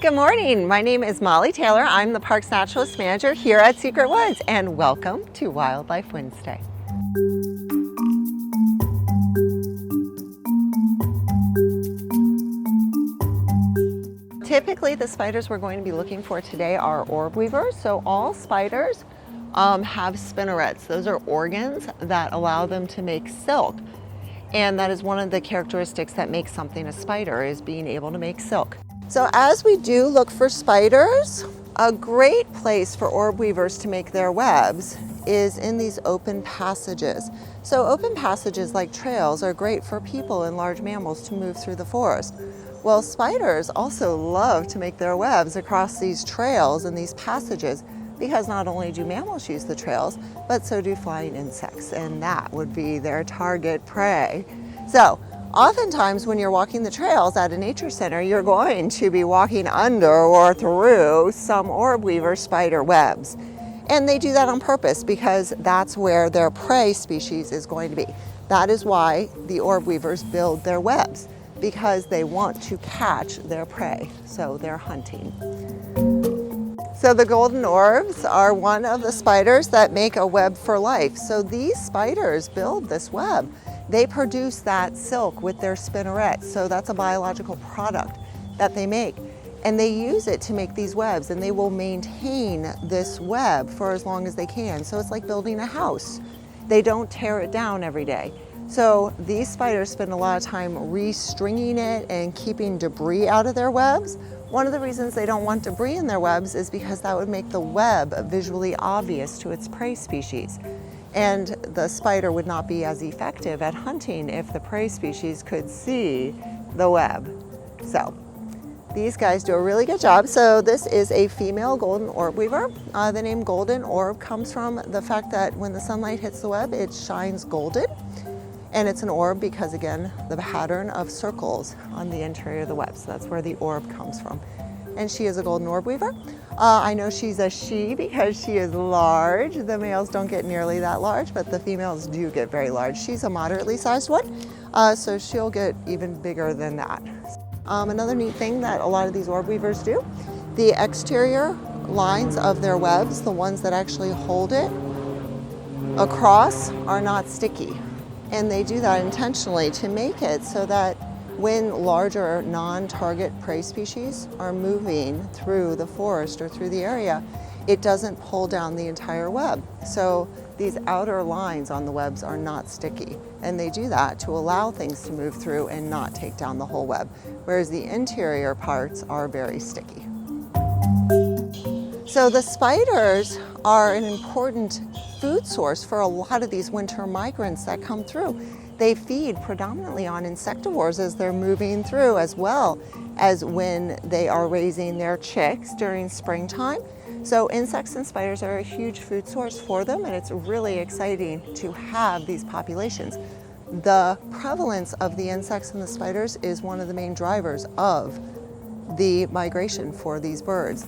Good morning. My name is Molly Taylor. I'm the Parks Naturalist Manager here at Secret Woods, and welcome to Wildlife Wednesday. Typically, the spiders we're going to be looking for today are orb weavers. So all spiders have spinnerets. Those are organs that allow them to make silk. And that is one of the characteristics that makes something a spider, is being able to make silk. So as we do look for spiders, a great place for orb weavers to make their webs is in these open passages. So open passages like trails are great for people and large mammals to move through the forest. Well, spiders also love to make their webs across these trails and these passages, because not only do mammals use the trails, but so do flying insects, and that would be their target prey. So oftentimes when you're walking the trails at a nature center, you're going to be walking under or through some orb weaver spider webs. And they do that on purpose because that's where their prey species is going to be. That is why the orb weavers build their webs, because they want to catch their prey, so they're hunting. So the golden orbs are one of the spiders that make a web for life. So these spiders build this web. They produce that silk with their spinnerets. So that's a biological product that they make. And they use it to make these webs, and they will maintain this web for as long as they can. So it's like building a house. They don't tear it down every day. So these spiders spend a lot of time restringing it and keeping debris out of their webs. One of the reasons they don't want debris in their webs is because that would make the web visually obvious to its prey species. And the spider would not be as effective at hunting if the prey species could see the web. So these guys do a really good job. So this is a female golden orb weaver. The name golden orb comes from the fact that when the sunlight hits the web, it shines golden. And it's an orb because, again, the pattern of circles on the interior of the web. So that's where the orb comes from. And she is a golden orb weaver. I know she's a she because she is large. The males don't get nearly that large, but the females do get very large. She's a moderately sized one, so she'll get even bigger than that. Another neat thing that a lot of these orb weavers do, the exterior lines of their webs, the ones that actually hold it across, are not sticky. And they do that intentionally to make it so that when larger non-target prey species are moving through the forest or through the area, it doesn't pull down the entire web. So these outer lines on the webs are not sticky. And they do that to allow things to move through and not take down the whole web, whereas the interior parts are very sticky. So the spiders are an important food source for a lot of these winter migrants that come through. They feed predominantly on insectivores as they're moving through, as well as when they are raising their chicks during springtime. So insects and spiders are a huge food source for them, and it's really exciting to have these populations. The prevalence of the insects and the spiders is one of the main drivers of the migration for these birds.